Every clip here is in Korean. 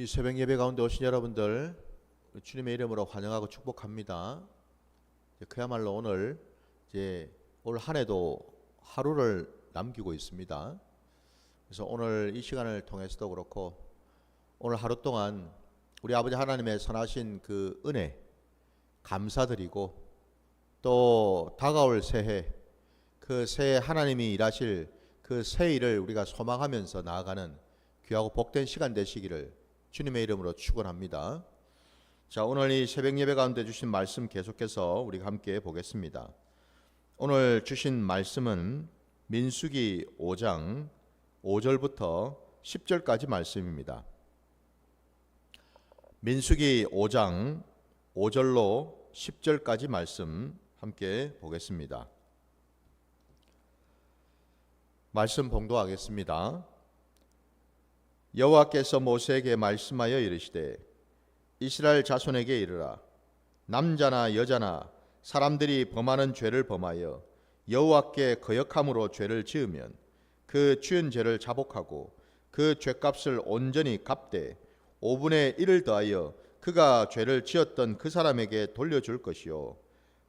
이 새벽 예배 가운데 오신 여러분들 주님의 이름으로 환영하고 축복합니다. 그야말로 오늘 올 한 해도 하루를 남기고 있습니다. 그래서 오늘 이 시간을 통해서도 그렇고 오늘 하루 동안 우리 아버지 하나님의 선하신 그 은혜 감사드리고 또 다가올 새해 그 새해 하나님이 일하실 그 새 일을 우리가 소망하면서 나아가는 귀하고 복된 시간 되시기를 주님의 이름으로 축원합니다. 자, 오늘 이 새벽 예배 가운데 주신 말씀 계속해서 우리가 함께 보겠습니다. 오늘 주신 말씀은 민수기 5장 5절부터 10절까지 말씀입니다. 민수기 5장 5절로 10절까지 말씀 함께 보겠습니다. 말씀 봉독하겠습니다. 여호와께서 모세에게 말씀하여 이르시되 이스라엘 자손에게 이르라. 남자나 여자나 사람들이 범하는 죄를 범하여 여호와께 거역함으로 죄를 지으면 그 지은 죄를 자복하고 그 죄값을 온전히 갚되 5분의 1을 더하여 그가 죄를 지었던 그 사람에게 돌려줄 것이요,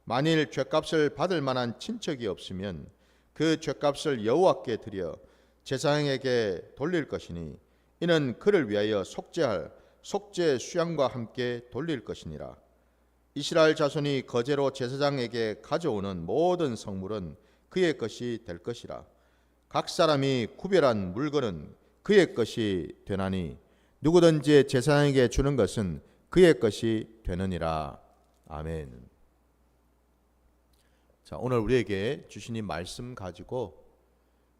만일 죄값을 받을 만한 친척이 없으면 그 죄값을 여호와께 드려 제사장에게 돌릴 것이니 이는 그를 위하여 속죄할 속죄 수양과 함께 돌릴 것이니라. 이스라엘 자손이 거제로 제사장에게 가져오는 모든 성물은 그의 것이 될 것이라. 각 사람이 구별한 물건은 그의 것이 되나니 누구든지 제사장에게 주는 것은 그의 것이 되느니라. 아멘. 자, 오늘 우리에게 주신 이 말씀 가지고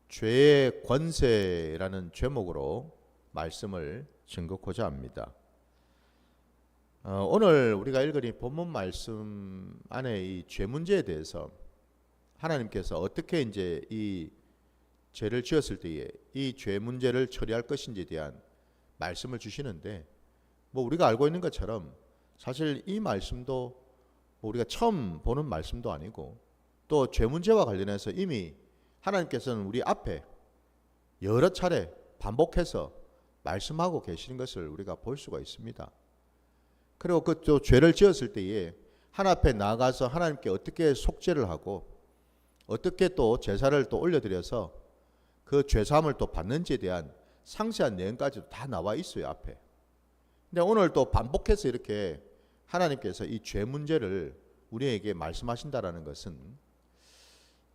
죄의 권세라는 제목으로 말씀을 증거하고자 합니다. 오늘 우리가 읽은 이 본문 말씀 안에 이 죄 문제에 대해서 하나님께서 어떻게 이제 이 죄를 지었을 때에 이 죄 문제를 처리할 것인지에 대한 말씀을 주시는데, 우리가 알고 있는 것처럼 사실 이 말씀도 우리가 처음 보는 말씀도 아니고 또 죄 문제와 관련해서 이미 하나님께서는 우리 앞에 여러 차례 반복해서 말씀하고 계시는 것을 우리가 볼 수가 있습니다. 그리고 그 또 죄를 지었을 때에 하나님 앞에 나아가서 하나님께 어떻게 속죄를 하고 어떻게 또 제사를 또 올려드려서 그 죄사함을 또 받는지에 대한 상세한 내용까지도 다 나와 있어요, 앞에. 근데 오늘 또 반복해서 이렇게 하나님께서 이 죄 문제를 우리에게 말씀하신다라는 것은,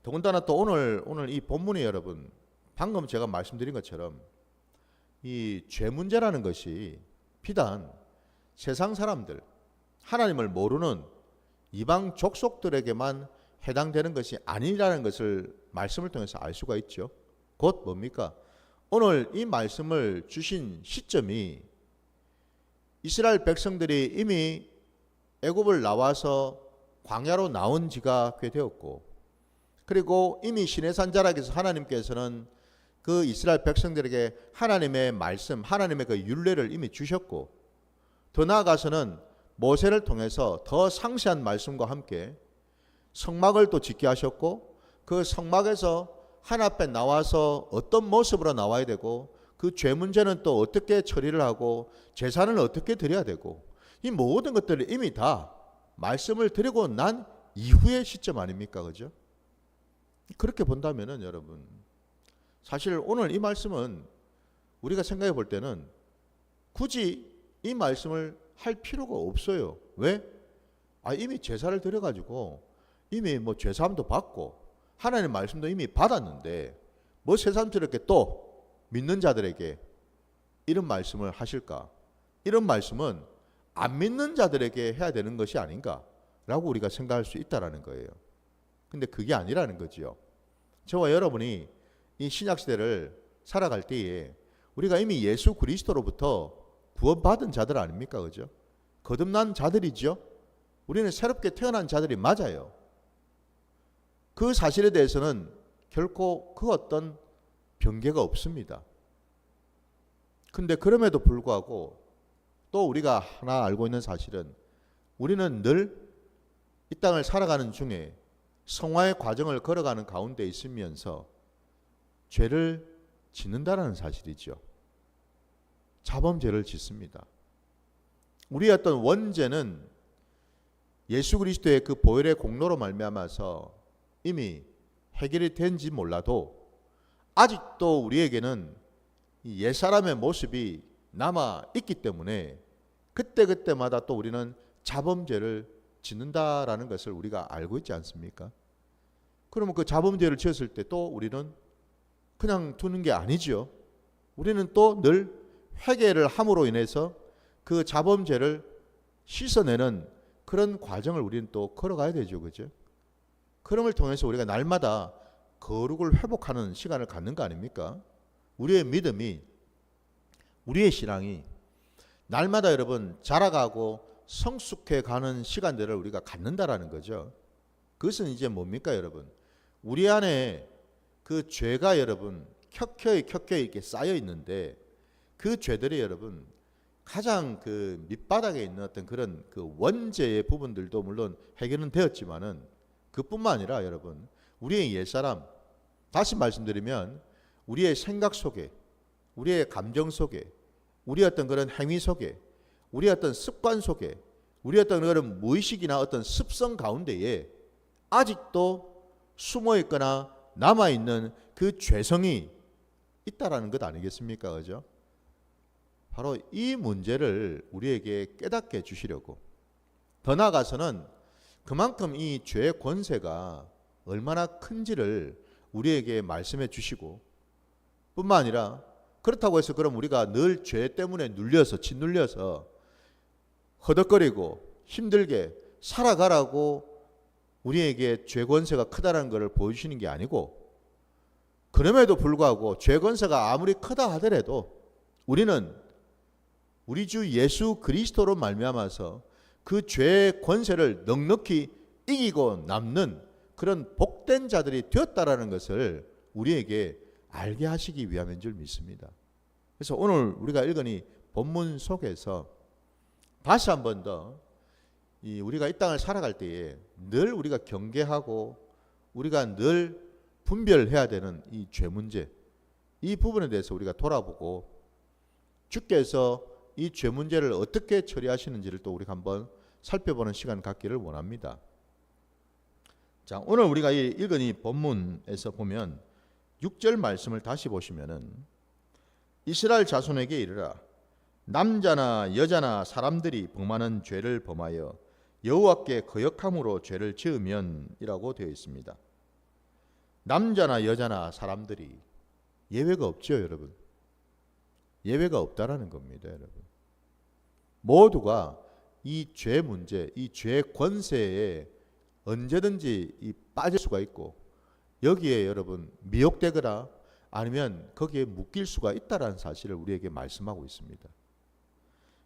더군다나 또 오늘 이 본문에 여러분 방금 제가 말씀드린 것처럼 이 죄 문제라는 것이 비단 세상 사람들, 하나님을 모르는 이방 족속들에게만 해당되는 것이 아니라는 것을 말씀을 통해서 알 수가 있죠. 곧 뭡니까? 오늘 이 말씀을 주신 시점이 이스라엘 백성들이 이미 애굽을 나와서 광야로 나온 지가 꽤 되었고, 그리고 이미 시내산 자락에서 하나님께서는 그 이스라엘 백성들에게 하나님의 말씀, 하나님의 그 율례를 이미 주셨고, 더 나아가서는 모세를 통해서 더 상세한 말씀과 함께 성막을 또 짓게 하셨고, 그 성막에서 하나님 앞에 나와서 어떤 모습으로 나와야 되고, 그 죄 문제는 또 어떻게 처리를 하고 제사는 어떻게 드려야 되고, 이 모든 것들을 이미 다 말씀을 드리고 난 이후의 시점 아닙니까? 그죠? 그렇게 본다면은 여러분, 사실 오늘 이 말씀은 우리가 생각해 볼 때는 굳이 이 말씀을 할 필요가 없어요. 왜? 이미 제사를 드려가지고 이미 죄사함도 받고 하나님의 말씀도 이미 받았는데 새삼스럽게 또 믿는 자들에게 이런 말씀을 하실까? 이런 말씀은 안 믿는 자들에게 해야 되는 것이 아닌가라고 우리가 생각할 수 있다라는 거예요. 근데 그게 아니라는 거지요. 저와 여러분이 이 신약시대를 살아갈 때에 우리가 이미 예수 그리스도로부터 구원받은 자들 아닙니까? 그죠? 거듭난 자들이죠. 우리는 새롭게 태어난 자들이 맞아요. 그 사실에 대해서는 결코 그 어떤 변개가 없습니다. 근데 그럼에도 불구하고 또 우리가 하나 알고 있는 사실은 우리는 늘 이 땅을 살아가는 중에 성화의 과정을 걸어가는 가운데 있으면서 죄를 짓는다라는 사실이죠. 자범죄를 짓습니다. 우리의 어떤 원죄는 예수 그리스도의 그 보혈의 공로로 말미암아서 이미 해결이 된지 몰라도 아직도 우리에게는 이 옛사람의 모습이 남아 있기 때문에 그때그때마다 또 우리는 자범죄를 짓는다라는 것을 우리가 알고 있지 않습니까? 그러면 그 자범죄를 지었을 때 또 우리는 그냥 두는 게 아니죠. 우리는 또 늘 회개를 함으로 인해서 그 자범죄를 씻어내는 그런 과정을 우리는 또 걸어가야 되죠. 그죠? 그럼을 통해서 우리가 날마다 거룩을 회복하는 시간을 갖는 거 아닙니까? 우리의 믿음이, 우리의 신앙이 날마다 여러분 자라가고 성숙해 가는 시간들을 우리가 갖는다라는 거죠. 그것은 이제 뭡니까 여러분? 우리 안에 그 죄가 여러분 켜켜이 이렇게 쌓여 있는데 그 죄들이 여러분 가장 그 밑바닥에 있는 어떤 그런 그 원죄의 부분들도 물론 해결은 되었지만은 그뿐만 아니라 여러분 우리의 옛사람, 다시 말씀드리면 우리의 생각 속에, 우리의 감정 속에, 우리의 어떤 그런 행위 속에, 우리의 어떤 습관 속에, 우리의 어떤 그런 무의식이나 어떤 습성 가운데에 아직도 숨어 있거나 남아 있는 그 죄성이 있다라는 것 아니겠습니까? 그죠? 바로 이 문제를 우리에게 깨닫게 해주시려고, 더 나아가서는 그만큼 이 죄의 권세가 얼마나 큰지를 우리에게 말씀해 주시고, 뿐만 아니라 그렇다고 해서 그럼 우리가 늘 죄 때문에 눌려서 짓눌려서 허덕거리고 힘들게 살아가라고 우리에게 죄 권세가 크다는 것을 보여주시는 게 아니고, 그럼에도 불구하고 죄 권세가 아무리 크다 하더라도 우리는 우리 주 예수 그리스도로 말미암아서 그 죄의 권세를 넉넉히 이기고 남는 그런 복된 자들이 되었다라는 것을 우리에게 알게 하시기 위함인 줄 믿습니다. 그래서 오늘 우리가 읽은 이 본문 속에서 다시 한 번 더 우리가 이 땅을 살아갈 때에 늘 우리가 경계하고 우리가 늘 분별해야 되는 이 죄 문제, 이 부분에 대해서 우리가 돌아보고 주께서 이 죄 문제를 어떻게 처리하시는지를 또 우리가 한번 살펴보는 시간 갖기를 원합니다. 자, 오늘 우리가 읽은 이 본문에서 보면 6절 말씀을 다시 보시면은 이스라엘 자손에게 이르라, 남자나 여자나 사람들이 범하는 죄를 범하여 여호와께 거역함으로 죄를 지으면이라고 되어 있습니다. 남자나 여자나 사람들이, 예외가 없죠, 여러분. 예외가 없다라는 겁니다, 여러분. 모두가 이 죄 문제, 이 죄 권세에 언제든지 빠질 수가 있고 여기에 여러분 미혹되거나 아니면 거기에 묶일 수가 있다라는 사실을 우리에게 말씀하고 있습니다.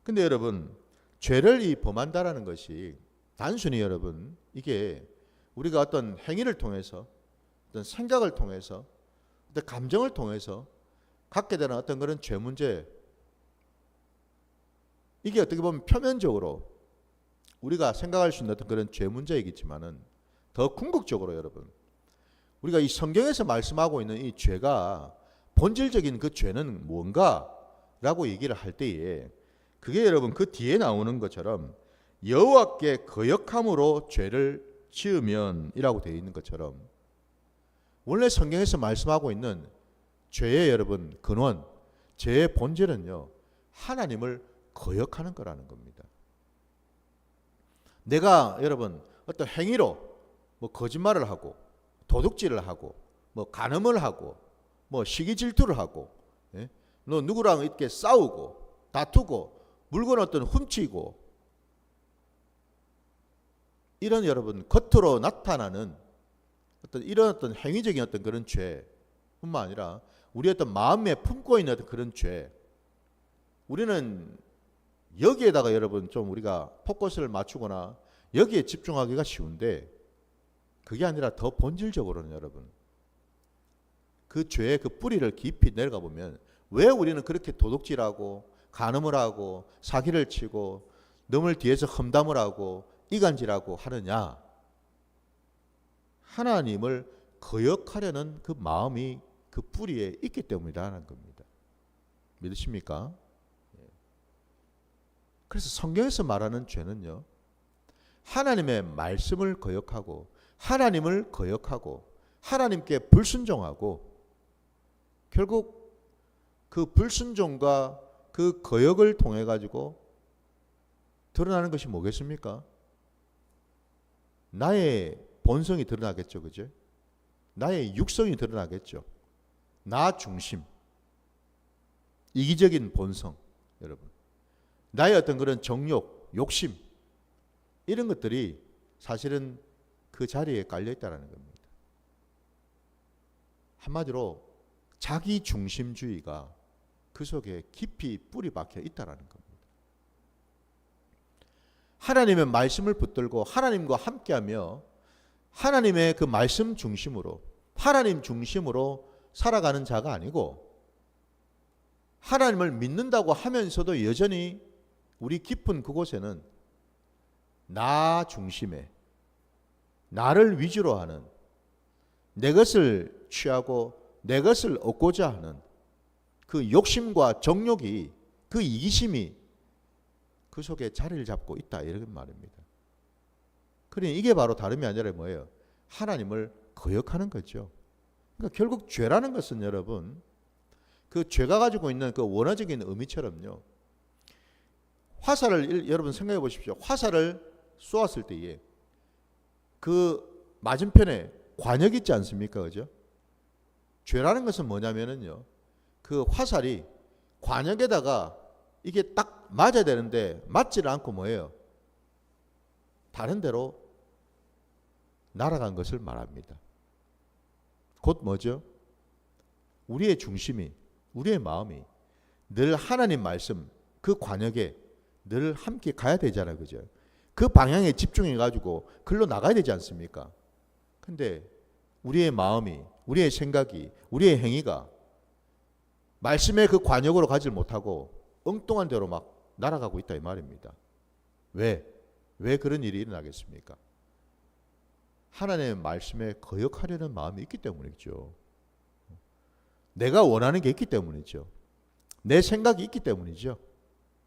근데 여러분, 죄를 범한다라는 것이 단순히 여러분 이게 우리가 어떤 행위를 통해서, 어떤 생각을 통해서, 어떤 감정을 통해서 갖게 되는 어떤 그런 죄 문제, 이게 어떻게 보면 표면적으로 우리가 생각할 수 있는 어떤 그런 죄 문제이겠지만은 더 궁극적으로 여러분, 우리가 이 성경에서 말씀하고 있는 이 죄가 본질적인 그 죄는 뭔가라고 얘기를 할 때에 그게 여러분 그 뒤에 나오는 것처럼 여호와께 거역함으로 죄를 지으면이라고 되어 있는 것처럼 원래 성경에서 말씀하고 있는 죄의 여러분 근원, 죄의 본질은요 하나님을 거역하는 거라는 겁니다. 내가 여러분 어떤 행위로 뭐 거짓말을 하고 도둑질을 하고 뭐 간음을 하고 뭐 시기 질투를 하고, 예? 너 누구랑 이렇게 싸우고 다투고 물건 어떤 훔치고 이런 여러분 겉으로 나타나는 어떤 이런 어떤 행위적인 어떤 그런 죄뿐만 아니라 우리 어떤 마음에 품고 있는 어떤 그런 죄, 우리는 여기에다가 여러분 좀 우리가 포커스를 맞추거나 여기에 집중하기가 쉬운데 그게 아니라 더 본질적으로는 여러분 그 죄의 그 뿌리를 깊이 내려가 보면 왜 우리는 그렇게 도둑질하고 간음을 하고 사기를 치고 남을 뒤에서 험담을 하고 이간질하고 하느냐? 하나님을 거역하려는 그 마음이 그 뿌리에 있기 때문이라는 겁니다. 믿으십니까? 그래서 성경에서 말하는 죄는요, 하나님의 말씀을 거역하고 하나님을 거역하고 하나님께 불순종하고 결국 그 불순종과 그 거역을 통해 가지고 드러나는 것이 뭐겠습니까? 나의 본성이 드러나겠죠. 그죠? 나의 육성이 드러나겠죠. 나 중심, 이기적인 본성, 여러분. 나의 어떤 그런 정욕, 욕심, 이런 것들이 사실은 그 자리에 깔려 있다는 겁니다. 한마디로 자기 중심주의가 그 속에 깊이 뿌리 박혀 있다는 겁니다. 하나님의 말씀을 붙들고 하나님과 함께하며 하나님의 그 말씀 중심으로, 하나님 중심으로 살아가는 자가 아니고, 하나님을 믿는다고 하면서도 여전히 우리 깊은 그곳에는 나 중심의, 나를 위주로 하는, 내 것을 취하고 내 것을 얻고자 하는 그 욕심과 정욕이, 그 이기심이 그 속에 자리를 잡고 있다, 이런 말입니다. 그러니 이게 바로 다름이 아니라 뭐예요? 하나님을 거역하는 거죠. 그러니까 결국 죄라는 것은 여러분, 그 죄가 가지고 있는 그 원어적인 의미처럼요, 화살을 여러분 생각해 보십시오. 화살을 쏘았을 때에 그 맞은편에 관역이 있지 않습니까? 그죠? 죄라는 것은 뭐냐면은요, 그 화살이 관역에다가 이게 딱 맞아야 되는데 맞지를 않고 뭐예요? 다른 데로 날아간 것을 말합니다. 곧 뭐죠? 우리의 중심이, 우리의 마음이 늘 하나님 말씀 그 관역에 늘 함께 가야 되잖아요. 그죠? 그 방향에 집중해 가지고 글로 나가야 되지 않습니까? 근데 우리의 마음이, 우리의 생각이, 우리의 행위가 말씀의 그 관역으로 가지 못하고 엉뚱한 데로 막 날아가고 있다, 이 말입니다. 왜 그런 일이 일어나겠습니까? 하나님의 말씀에 거역하려는 마음이 있기 때문이죠. 내가 원하는 게 있기 때문이죠. 내 생각이 있기 때문이죠.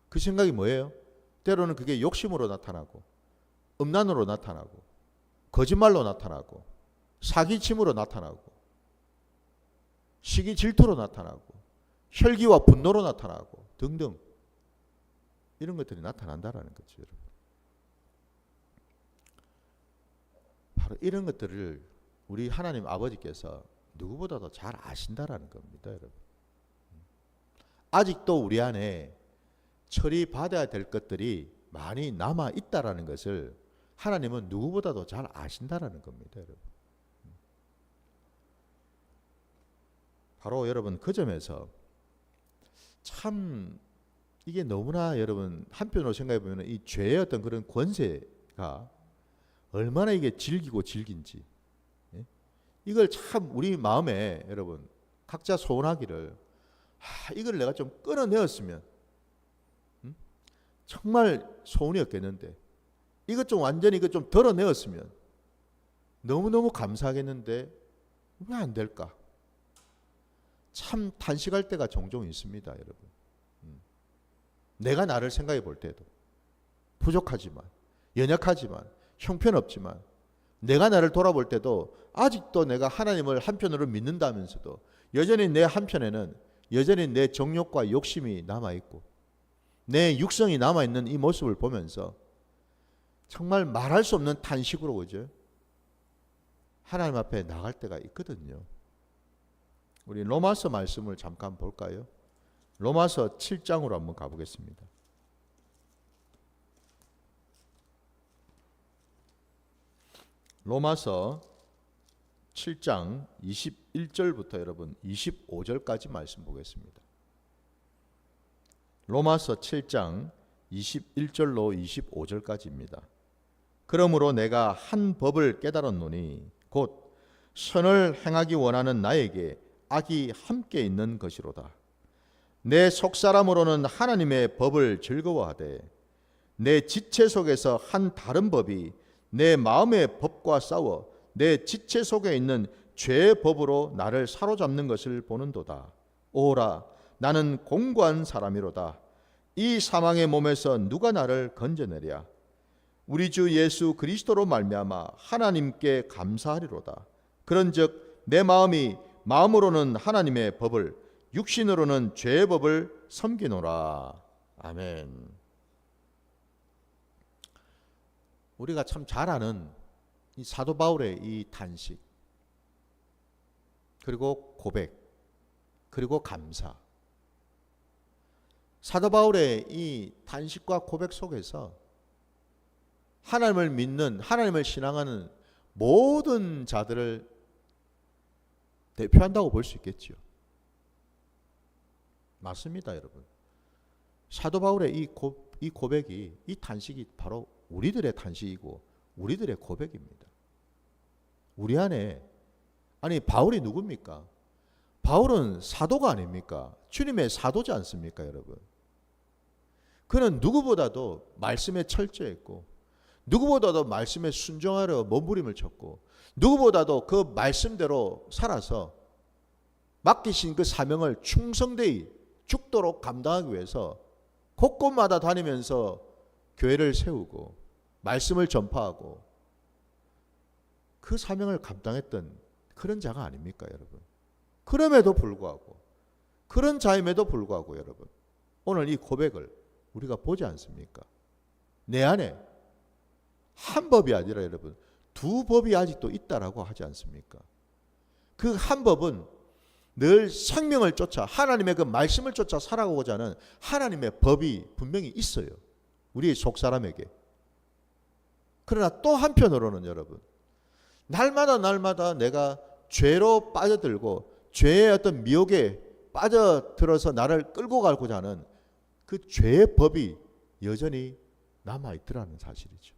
그 생각이 뭐예요? 때로는 그게 욕심으로 나타나고, 음란으로 나타나고, 거짓말로 나타나고, 사기침으로 나타나고, 시기 질투로 나타나고, 혈기와 분노로 나타나고 등등, 이런 것들이 나타난다라는 거죠, 여러분. 바로 이런 것들을 우리 하나님 아버지께서 누구보다도 잘 아신다라는 겁니다, 여러분. 아직도 우리 안에 처리받아야 될 것들이 많이 남아 있다라는 것을 하나님은 누구보다도 잘 아신다라는 겁니다, 여러분. 바로 여러분 그 점에서 참 이게 너무나 여러분 한편으로 생각해 보면 이 죄의 어떤 그런 권세가 얼마나 이게 질기고 질긴지, 이걸 참 우리 마음에 여러분 각자 소원하기를, 이걸 내가 좀 끊어내었으면 정말 소원이었겠는데, 이것 좀 완전히 이거 좀 덜어내었으면 너무너무 감사하겠는데 왜 안 될까? 참 탄식할 때가 종종 있습니다, 여러분. 내가 나를 생각해 볼 때도 부족하지만, 연약하지만, 형편없지만, 내가 나를 돌아볼 때도 아직도 내가 하나님을 한편으로 믿는다면서도 여전히 내 한편에는 여전히 내 정욕과 욕심이 남아있고 내 육성이 남아있는 이 모습을 보면서 정말 말할 수 없는 탄식으로, 그죠? 하나님 앞에 나갈 때가 있거든요. 우리 로마서 말씀을 잠깐 볼까요? 로마서 7장으로 한번 가보겠습니다. 로마서 7장 21절부터 여러분 25절까지 말씀 보겠습니다. 로마서 7장 21절로 25절까지입니다. 그러므로 내가 한 법을 깨달았노니 곧 선을 행하기 원하는 나에게 악이 함께 있는 것이로다. 내 속사람으로는 하나님의 법을 즐거워하되 내 지체 속에서 한 다른 법이 내 마음의 법과 싸워 내 지체 속에 있는 죄의 법으로 나를 사로잡는 것을 보는도다. 오라, 나는 공고한 사람이로다. 이 사망의 몸에서 누가 나를 건져내랴. 우리 주 예수 그리스도로 말미암아 하나님께 감사하리로다. 그런즉 내 마음이 마음으로는 하나님의 법을, 육신으로는 죄의 법을 섬기노라. 아멘. 우리가 참 잘 아는 이 사도 바울의 이 탄식, 그리고 고백, 그리고 감사. 사도 바울의 이 탄식과 고백 속에서 하나님을 믿는, 하나님을 신앙하는 모든 자들을 대표한다고 볼 수 있겠죠. 맞습니다, 여러분. 사도 바울의 이 고백이, 이 탄식이 바로 우리들의 탄식이고 우리들의 고백입니다. 우리 안에, 아니 바울이 누굽니까? 바울은 사도가 아닙니까? 주님의 사도지 않습니까, 여러분? 그는 누구보다도 말씀에 철저했고, 누구보다도 말씀에 순종하려 몸부림을 쳤고, 누구보다도 그 말씀대로 살아서 맡기신 그 사명을 충성되이 죽도록 감당하기 위해서 곳곳마다 다니면서 교회를 세우고 말씀을 전파하고 그 사명을 감당했던 그런 자가 아닙니까, 여러분? 그럼에도 불구하고, 그런 자임에도 불구하고 여러분, 오늘 이 고백을 우리가 보지 않습니까? 내 안에 한 법이 아니라 여러분, 두 법이 아직도 있다라고 하지 않습니까? 그 한 법은 늘 생명을 쫓아 하나님의 그 말씀을 쫓아 살아가고자 하는 하나님의 법이 분명히 있어요. 우리의 속사람에게. 그러나 또 한편으로는 여러분, 날마다 내가 죄로 빠져들고 죄의 어떤 미혹에 빠져들어서 나를 끌고 가고자 하는 그 죄의 법이 여전히 남아있더라는 사실이죠.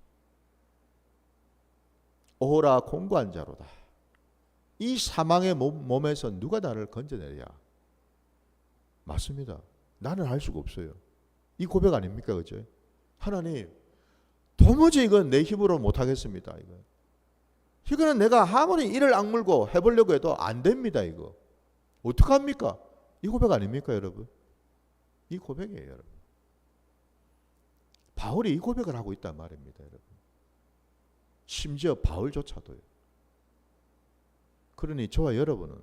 오호라 공고한 자로다. 이 사망의 몸에서 누가 나를 건져내랴. 맞습니다. 나는 할 수가 없어요. 이 고백 아닙니까, 그죠? 하나님, 도무지 이건 내 힘으로 못하겠습니다. 이거는 내가 아무리 이를 악물고 해보려고 해도 안 됩니다. 이거 어떡합니까? 이 고백 아닙니까, 여러분? 이 고백이에요, 여러분. 바울이 이 고백을 하고 있단 말입니다, 여러분. 심지어 바울조차도요. 그러니 저와 여러분은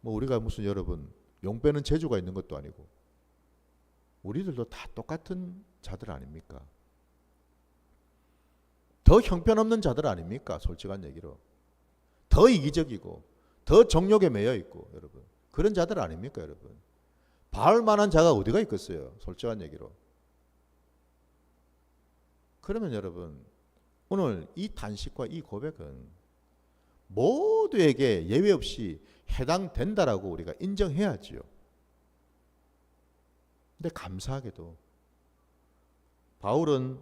뭐 우리가 무슨 여러분 용 빼는 재주가 있는 것도 아니고 우리들도 다 똑같은 자들 아닙니까? 더 형편없는 자들 아닙니까? 솔직한 얘기로. 더 이기적이고 더 정욕에 매여 있고 여러분. 그런 자들 아닙니까, 여러분? 바울만한 자가 어디가 있겠어요? 솔직한 얘기로. 그러면 여러분, 오늘 이 탄식과 이 고백은 모두에게 예외 없이 해당된다라고 우리가 인정해야지요. 근데 감사하게도 바울은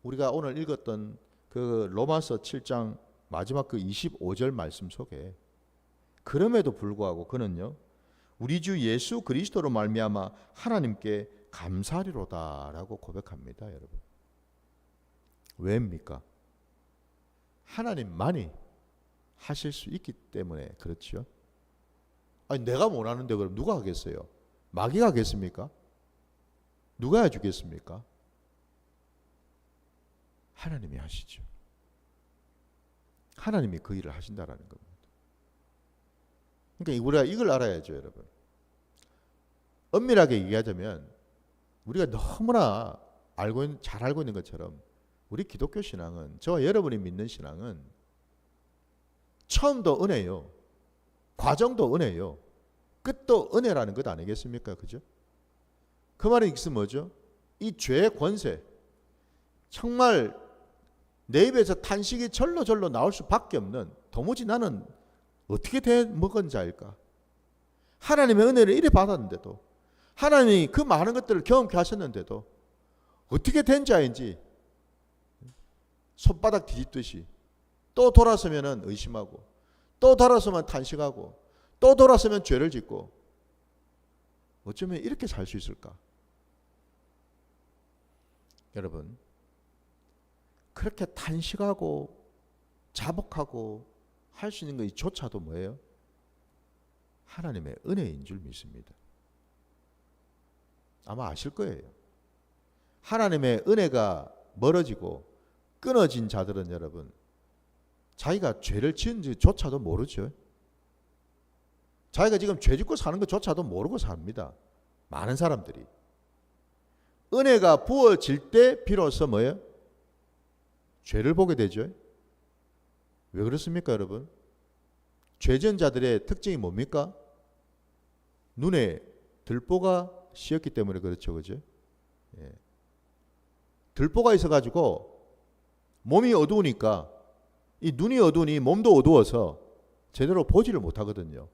우리가 오늘 읽었던 그 로마서 7장 마지막 그 25절 말씀 속에 그럼에도 불구하고 그는요, 우리 주 예수 그리스도로 말미암아 하나님께 감사하리로다라고 고백합니다, 여러분. 왜입니까? 하나님만이 하실 수 있기 때문에 그렇죠. 아니 내가 원하는데 그럼 누가 하겠어요? 마귀가 하겠습니까? 누가 해주겠습니까? 하나님이 하시죠. 하나님이 그 일을 하신다라는 겁니다. 그러니까 우리가 이걸 알아야죠, 여러분. 엄밀하게 얘기하자면 우리가 너무나 잘 알고 있는 것처럼 우리 기독교 신앙은, 저와 여러분이 믿는 신앙은 처음도 은혜요, 과정도 은혜요, 끝도 은혜라는 것 아니겠습니까? 그죠? 그 말은 이것은 뭐죠? 이 죄의 권세, 정말 내 입에서 탄식이 절로 나올 수밖에 없는, 도무지 나는 어떻게 돼 먹은 자일까? 하나님의 은혜를 이래 받았는데도, 하나님이 그 많은 것들을 경험케 하셨는데도 어떻게 된 자인지 손바닥 뒤집듯이 또 돌아서면 의심하고, 또 돌아서면 탄식하고, 또 돌아서면 죄를 짓고, 어쩌면 이렇게 살 수 있을까? 여러분, 그렇게 탄식하고 자복하고 할 수 있는 것조차도 뭐예요? 하나님의 은혜인 줄 믿습니다. 아마 아실 거예요. 하나님의 은혜가 멀어지고 끊어진 자들은 여러분 자기가 죄를 지은지조차도 모르죠. 자기가 지금 죄 짓고 사는 것조차도 모르고 삽니다. 많은 사람들이. 은혜가 부어질 때 비로소 뭐예요? 죄를 보게 되죠. 왜 그렇습니까, 여러분? 죄 지은 자들의 특징이 뭡니까? 눈에 들보가 씌었기 때문에 그렇죠, 그죠? 예. 들보가 있어가지고 몸이 어두우니까 이 눈이 어두우니 몸도 어두워서 제대로 보지를 못하거든요.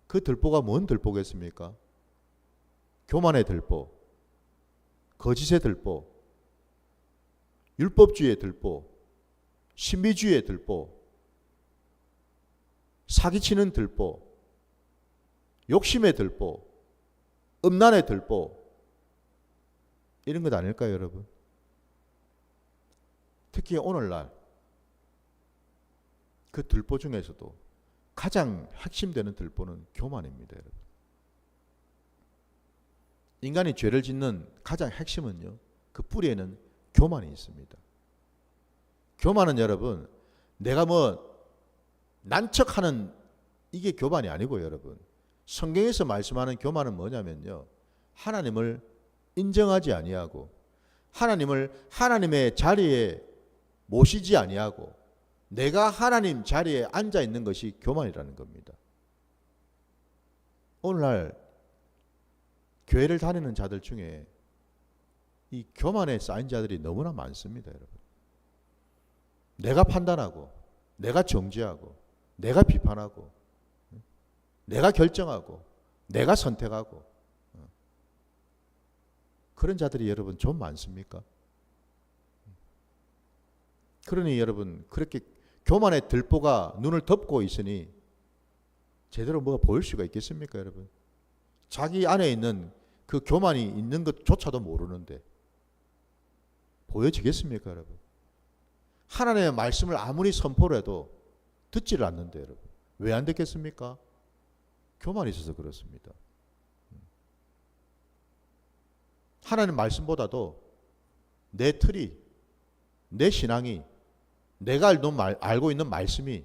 그 들보가 뭔 들보겠습니까? 교만의 들보, 거짓의 들보, 율법주의의 들보, 신비주의의 들보, 사기치는 들보, 욕심의 들보, 음란의 들보, 이런 것 아닐까요, 여러분? 특히 오늘날 그 들보 중에서도 가장 핵심되는 들보는 교만입니다, 여러분. 인간이 죄를 짓는 가장 핵심은요, 그 뿌리에는 교만이 있습니다. 교만은 여러분, 내가 난척하는 이게 교만이 아니고 여러분, 성경에서 말씀하는 교만은 뭐냐면요, 하나님을 인정하지 아니하고 하나님을 하나님의 자리에 모시지 아니하고 내가 하나님 자리에 앉아 있는 것이 교만이라는 겁니다. 오늘날 교회를 다니는 자들 중에 이 교만에 쌓인 자들이 너무나 많습니다, 여러분. 내가 판단하고 내가 정죄하고 내가 비판하고 내가 결정하고 내가 선택하고 그런 자들이 여러분 좀 많습니까? 그러니 여러분 그렇게 교만의 들보가 눈을 덮고 있으니 제대로 뭐가 보일 수가 있겠습니까, 여러분? 자기 안에 있는 그 교만이 있는 것조차도 모르는데 보여지겠습니까, 여러분? 하나님의 말씀을 아무리 선포를 해도 듣지를 않는데 여러분 왜 안 듣겠습니까? 교만이 있어서 그렇습니다. 하나님 말씀보다도 내 틀이, 내 신앙이, 내가 알고 있는 말씀이,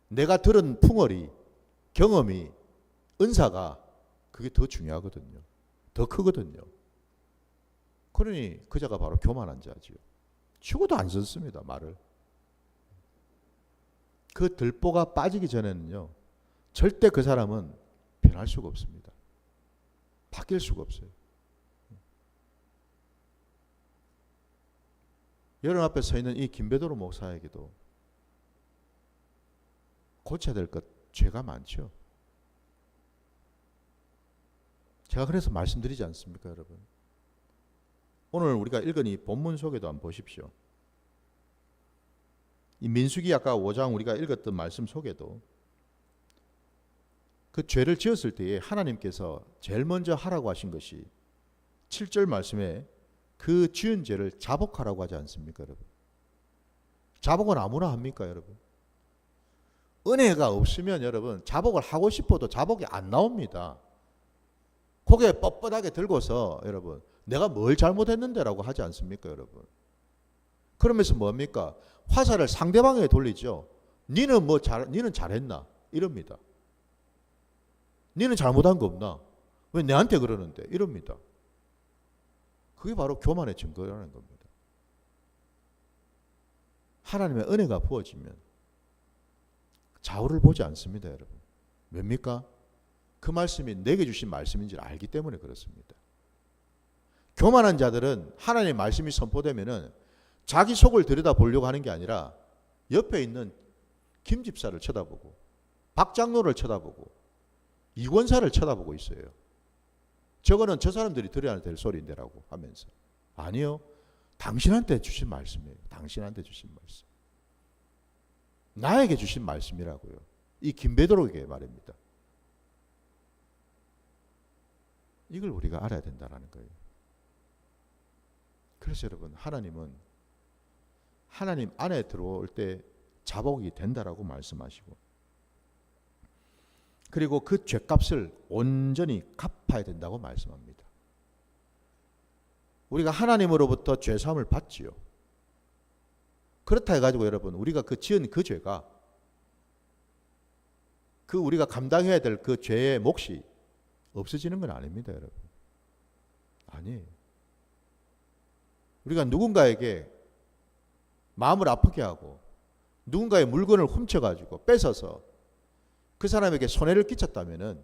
내가 들은 풍월이, 경험이, 은사가 그게 더 중요하거든요. 더 크거든요. 그러니 그 자가 바로 교만한 자지요. 죽어도 안 썼습니다, 말을. 그 들보가 빠지기 전에는요, 절대 그 사람은 변할 수가 없습니다. 바뀔 수가 없어요. 여러분 앞에 서 있는 이 김배도로 목사에게도 고쳐야 될 것, 죄가 많죠. 제가 그래서 말씀드리지 않습니까, 여러분? 오늘 우리가 읽은 이 본문 속에도 한번 보십시오. 이 민수기 아까 5장 우리가 읽었던 말씀 속에도 그 죄를 지었을 때에 하나님께서 제일 먼저 하라고 하신 것이 7절 말씀에 그 지은 죄를 자복하라고 하지 않습니까, 여러분? 자복은 아무나 합니까, 여러분? 은혜가 없으면 여러분 자복을 하고 싶어도 자복이 안 나옵니다. 고개 뻣뻣하게 들고서 여러분 내가 뭘 잘못했는데라고 하지 않습니까, 여러분? 그러면서 뭡니까? 화살을 상대방에게 돌리죠. 니는 잘했나? 이럽니다. 니는 잘못한 거 없나? 왜 내한테 그러는데? 이럽니다. 그게 바로 교만의 증거라는 겁니다. 하나님의 은혜가 부어지면 좌우를 보지 않습니다, 여러분. 왜입니까? 그 말씀이 내게 주신 말씀인지를 알기 때문에 그렇습니다. 교만한 자들은 하나님의 말씀이 선포되면은 자기 속을 들여다보려고 하는 게 아니라 옆에 있는 김 집사를 쳐다보고 박 장로를 쳐다보고 이 권사를 쳐다보고 있어요. 저거는 저 사람들이 들어야 될 소리인데라고 하면서 아니요. 당신한테 주신 말씀이에요. 당신한테 주신 말씀. 나에게 주신 말씀이라고요. 이 김베드로에게 말입니다. 이걸 우리가 알아야 된다는 거예요. 그래서 여러분 하나님은 하나님 안에 들어올 때 자복이 된다라고 말씀하시고 그리고 그 죄값을 온전히 갚아야 된다고 말씀합니다. 우리가 하나님으로부터 죄사함을 받지요. 그렇다 해가지고 여러분, 우리가 그 지은 그 죄가, 그 우리가 감당해야 될 그 죄의 몫이 없어지는 건 아닙니다, 여러분. 아니에요. 우리가 누군가에게 마음을 아프게 하고 누군가의 물건을 훔쳐가지고 뺏어서 그 사람에게 손해를 끼쳤다면은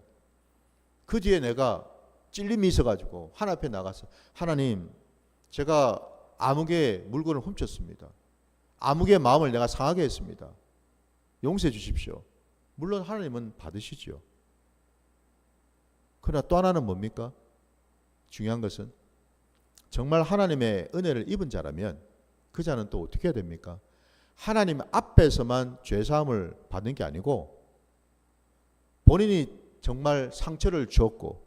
그 뒤에 내가 찔림이 있어가지고 하나님 앞에 나가서 하나님, 제가 아무개 물건을 훔쳤습니다. 아무개 마음을 내가 상하게 했습니다. 용서해 주십시오. 물론 하나님은 받으시죠. 그러나 또 하나는 뭡니까? 중요한 것은 정말 하나님의 은혜를 입은 자라면 그 자는 또 어떻게 해야 됩니까? 하나님 앞에서만 죄사함을 받는 게 아니고 본인이 정말 상처를 주었고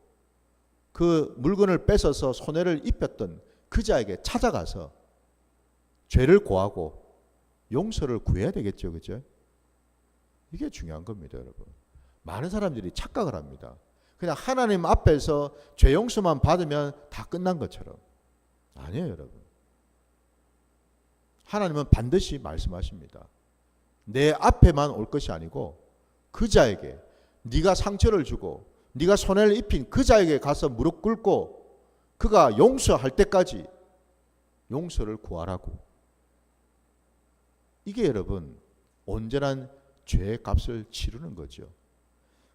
그 물건을 뺏어서 손해를 입혔던 그 자에게 찾아가서 죄를 고하고 용서를 구해야 되겠죠. 그죠? 이게 중요한 겁니다, 여러분. 많은 사람들이 착각을 합니다. 그냥 하나님 앞에서 죄 용서만 받으면 다 끝난 것처럼. 아니에요, 여러분. 하나님은 반드시 말씀하십니다. 내 앞에만 올 것이 아니고 그 자에게, 네가 상처를 주고 네가 손해를 입힌 그 자에게 가서 무릎 꿇고 그가 용서할 때까지 용서를 구하라고. 이게 여러분 온전한 죄의 값을 치르는 거죠.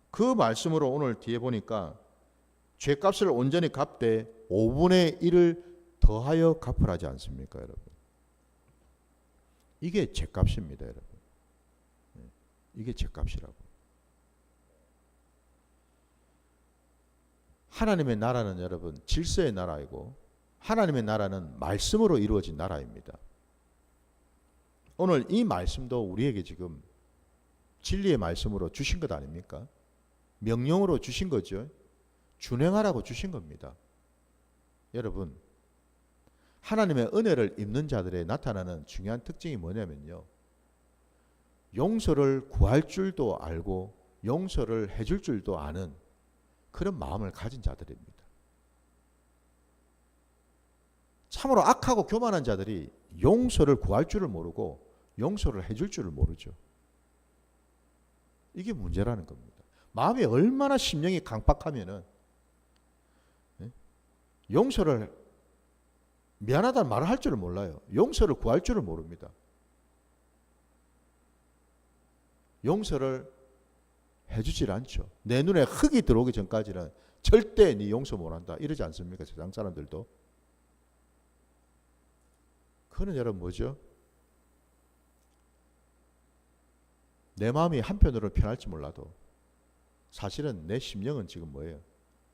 그 말씀으로 오늘 뒤에 보니까 죄값을 온전히 갚되 5분의 1을 더하여 갚으라지 않습니까, 여러분? 이게 죄값입니다, 여러분. 이게 죄값이라고. 하나님의 나라는 여러분 질서의 나라이고 하나님의 나라는 말씀으로 이루어진 나라입니다. 오늘 이 말씀도 우리에게 지금 진리의 말씀으로 주신 것 아닙니까? 명령으로 주신 거죠. 준행하라고 주신 겁니다. 여러분, 하나님의 은혜를 입는 자들의 나타나는 중요한 특징이 뭐냐면요, 용서를 구할 줄도 알고 용서를 해줄 줄도 아는 그런 마음을 가진 자들입니다. 참으로 악하고 교만한 자들이 용서를 구할 줄을 모르고 용서를 해줄 줄을 모르죠. 이게 문제라는 겁니다. 마음이 얼마나 심령이 강팍하면은 용서를, 미안하다는 말을 할 줄을 몰라요. 용서를 구할 줄을 모릅니다. 용서를 해주질 않죠. 내 눈에 흙이 들어오기 전까지는 절대 네 용서 못한다 이러지 않습니까? 세상 사람들도. 그거는 여러분 뭐죠? 내 마음이 한편으로는 편할지 몰라도 사실은 내 심령은 지금 뭐예요?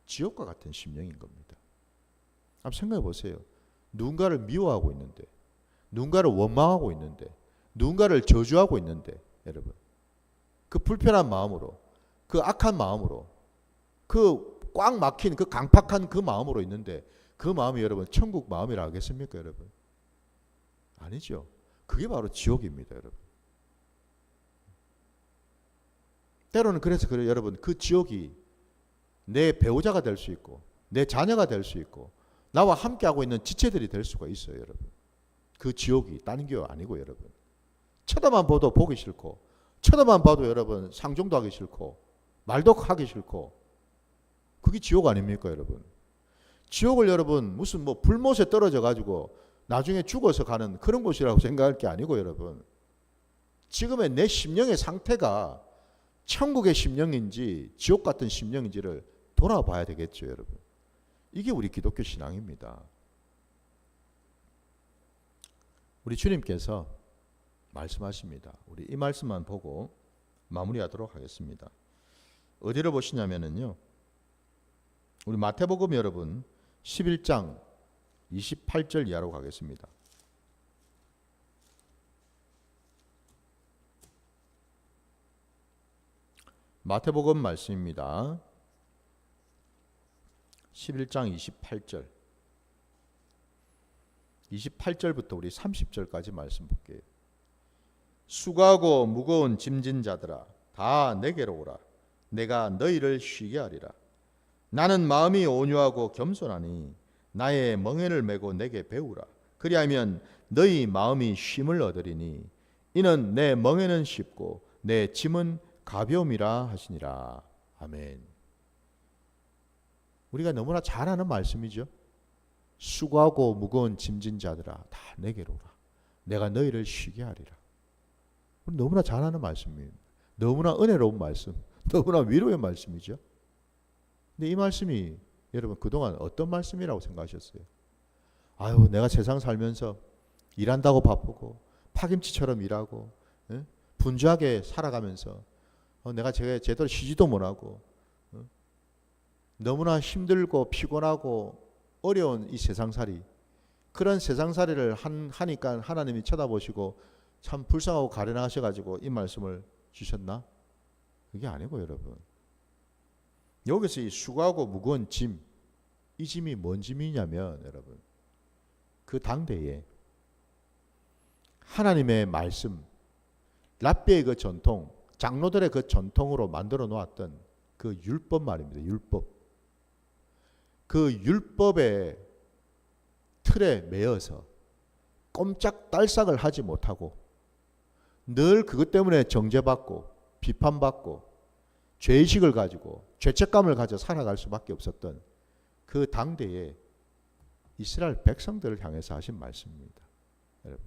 지옥과 같은 심령인 겁니다. 한번 생각해 보세요. 누군가를 미워하고 있는데, 누군가를 원망하고 있는데, 누군가를 저주하고 있는데, 여러분 그 불편한 마음으로, 그 악한 마음으로, 그 꽉 막힌 그 강팍한 그 마음으로 있는데 그 마음이 여러분 천국 마음이라 하겠습니까, 여러분? 아니죠. 그게 바로 지옥입니다, 여러분. 때로는 그래서 그래요, 여러분. 그 지옥이 내 배우자가 될 수 있고 내 자녀가 될 수 있고 나와 함께하고 있는 지체들이 될 수가 있어요, 여러분. 그 지옥이 다른 게 아니고 여러분. 쳐다만 봐도 보기 싫고 쳐다만 봐도 여러분 상종도 하기 싫고 말도 하기 싫고 그게 지옥 아닙니까, 여러분? 지옥을 여러분 무슨 뭐 불못에 떨어져 가지고 나중에 죽어서 가는 그런 곳이라고 생각할 게 아니고 여러분, 지금의 내 심령의 상태가 천국의 심령인지 지옥 같은 심령인지를 돌아봐야 되겠죠, 여러분. 이게 우리 기독교 신앙입니다. 우리 주님께서 말씀하십니다. 우리 이 말씀만 보고 마무리하도록 하겠습니다. 어디를 보시냐면요, 우리 마태복음 여러분 11장 28절 이하로 가겠습니다. 마태복음 말씀입니다. 11장 28절. 28절부터 우리 30절까지 말씀 볼게요. 수고하고 무거운 짐진 자들아 다 내게로 오라. 내가 너희를 쉬게 하리라. 나는 마음이 온유하고 겸손하니 나의 멍에를 메고 내게 배우라. 그리하면 너희 마음이 쉼을 얻으리니 이는 내 멍에는 쉽고 내 짐은 가벼움이라 하시니라. 아멘. 우리가 너무나 잘 아는 말씀이죠. 수고하고 무거운 짐진 자들아 다 내게로 오라. 내가 너희를 쉬게 하리라. 너무나 잘 아는 말씀입니다. 너무나 은혜로운 말씀, 너무나 위로의 말씀이죠. 근데 이 말씀이 여러분 그동안 어떤 말씀이라고 생각하셨어요? 아유, 내가 세상 살면서 일한다고 바쁘고 파김치처럼 일하고 분주하게 살아가면서 내가 제대로 쉬지도 못하고 너무나 힘들고 피곤하고 어려운 이 세상살이, 그런 세상살이를 하니까 하나님이 쳐다보시고 참 불쌍하고 가련하셔가지고 이 말씀을 주셨나? 그게 아니고 여러분, 여기서 이 수고하고 무거운 짐, 이 짐이 뭔 짐이냐면 여러분, 그 당대에 하나님의 말씀, 랍비의 그 전통, 장로들의 그 전통으로 만들어 놓았던 그 율법 말입니다. 율법. 그 율법의 틀에 매여서 꼼짝달싹을 하지 못하고 늘 그것 때문에 정죄받고 비판받고 죄의식을 가지고 죄책감을 가져 살아갈 수밖에 없었던 그 당대에 이스라엘 백성들을 향해서 하신 말씀입니다. 여러분,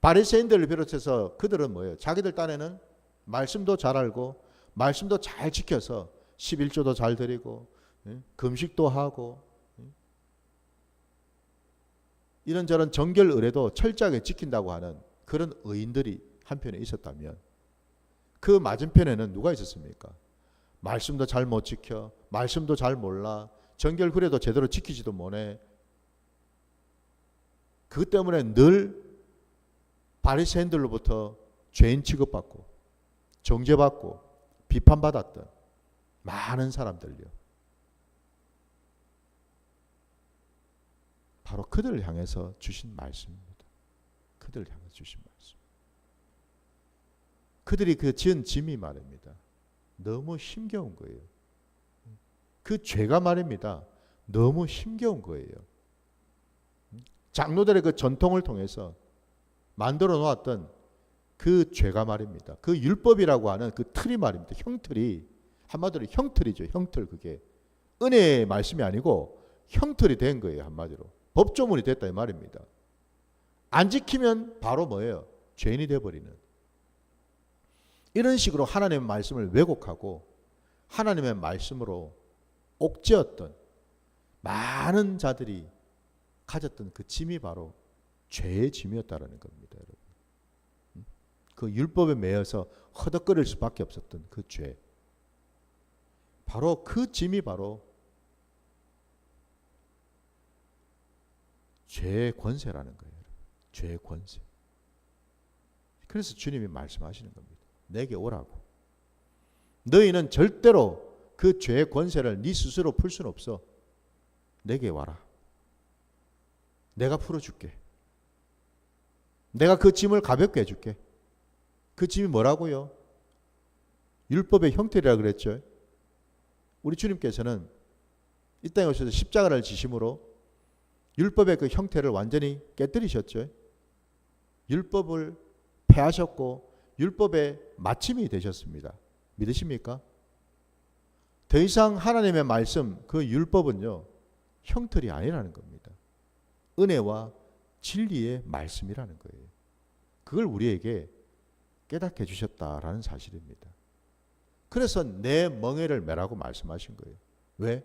바리새인들을 비롯해서 그들은 뭐예요? 자기들 딴에는 말씀도 잘 알고 말씀도 잘 지켜서 11조도 잘 드리고 금식도 하고 이런저런 정결 의례도 철저하게 지킨다고 하는 그런 의인들이 한편에 있었다면, 그 맞은편에는 누가 있었습니까? 말씀도 잘 못 지켜, 말씀도 잘 몰라, 정결 규례도 제대로 지키지도 못해. 그것 때문에 늘 바리새인들로부터 죄인 취급받고 정죄받고 비판받았던 많은 사람들요. 바로 그들을 향해서 주신 말씀입니다. 그들을 향해서 주신 말씀. 그들이 그 지은 짐이 말입니다. 너무 힘겨운 거예요. 그 죄가 말입니다. 너무 힘겨운 거예요. 장로들의 그 전통을 통해서 만들어 놓았던 그 죄가 말입니다. 그 율법이라고 하는 그 틀이 말입니다. 형틀이, 한마디로 형틀이죠. 형틀. 그게 은혜의 말씀이 아니고 형틀이 된 거예요. 한마디로 법조문이 됐다 이 말입니다. 안 지키면 바로 뭐예요? 죄인이 되어버리는, 이런 식으로 하나님의 말씀을 왜곡하고 하나님의 말씀으로 옥죄었던 많은 자들이 가졌던 그 짐이 바로 죄의 짐이었다라는 겁니다, 여러분. 그 율법에 매여서 허덕거릴 수밖에 없었던 그 죄, 바로 그 짐이 바로 죄의 권세라는 거예요. 죄의 권세. 그래서 주님이 말씀하시는 겁니다. 내게 오라고. 너희는 절대로 그 죄의 권세를 네 스스로 풀 수는 없어. 내게 와라. 내가 풀어줄게. 내가 그 짐을 가볍게 해줄게. 그 짐이 뭐라고요? 율법의 형태라 그랬죠. 우리 주님께서는 이 땅에 오셔서 십자가를 지심으로 율법의 그 형태를 완전히 깨뜨리셨죠. 율법을 폐하셨고 율법의 마침이 되셨습니다. 믿으십니까? 더 이상 하나님의 말씀, 그 율법은요, 형틀이 아니라는 겁니다. 은혜와 진리의 말씀이라는 거예요. 그걸 우리에게 깨닫게 해주셨다라는 사실입니다. 그래서 내 멍에를 메라고 말씀하신 거예요. 왜?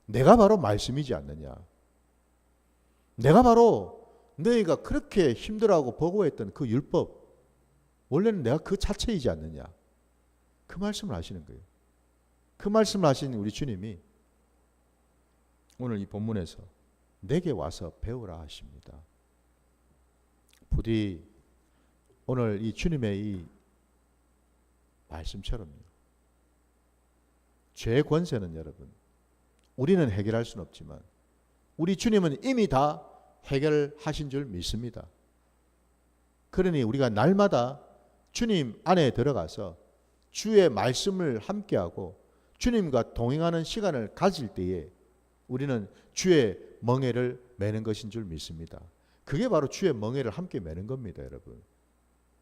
내가 바로 말씀이지 않느냐. 내가 바로 너희가 그렇게 힘들어하고 버거워했던 그 율법, 원래는 내가 그 자체이지 않느냐. 그 말씀을 하시는 거예요. 그 말씀을 하신 우리 주님이 오늘 이 본문에서 내게 와서 배우라 하십니다. 부디 오늘 이 주님의 이 말씀처럼요, 죄의 권세는 여러분 우리는 해결할 수는 없지만 우리 주님은 이미 다 해결하신 줄 믿습니다. 그러니 우리가 날마다 주님 안에 들어가서 주의 말씀을 함께하고 주님과 동행하는 시간을 가질 때에 우리는 주의 멍에를 매는 것인 줄 믿습니다. 그게 바로 주의 멍에를 함께 매는 겁니다, 여러분.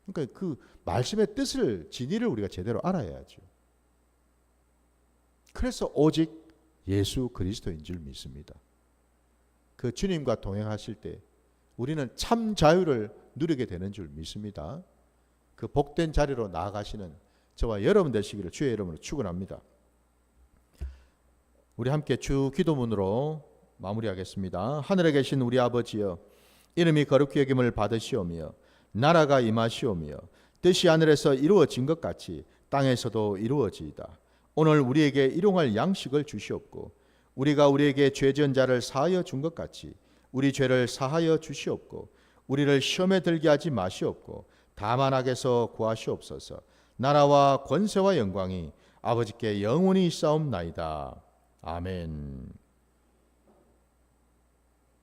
그러니까 그 말씀의 뜻을, 진리를 우리가 제대로 알아야죠. 그래서 오직 예수 그리스도인 줄 믿습니다. 그 주님과 동행하실 때 우리는 참 자유를 누리게 되는 줄 믿습니다. 그 복된 자리로 나아가시는 저와 여러분 되시기를 주의 이름으로 축원합니다. 우리 함께 주 기도문으로 마무리하겠습니다. 하늘에 계신 우리 아버지여, 이름이 거룩히 여김을 받으시오며 나라가 임하시오며 뜻이 하늘에서 이루어진 것 같이 땅에서도 이루어지이다. 오늘 우리에게 일용할 양식을 주시옵고 우리가 우리에게 죄 지은 자를 사하여 준 것 같이 우리 죄를 사하여 주시옵고 우리를 시험에 들게 하지 마시옵고 다만 악에서 구하시옵소서. 나라와 권세와 영광이 아버지께 영원히 있사옵나이다. 아멘.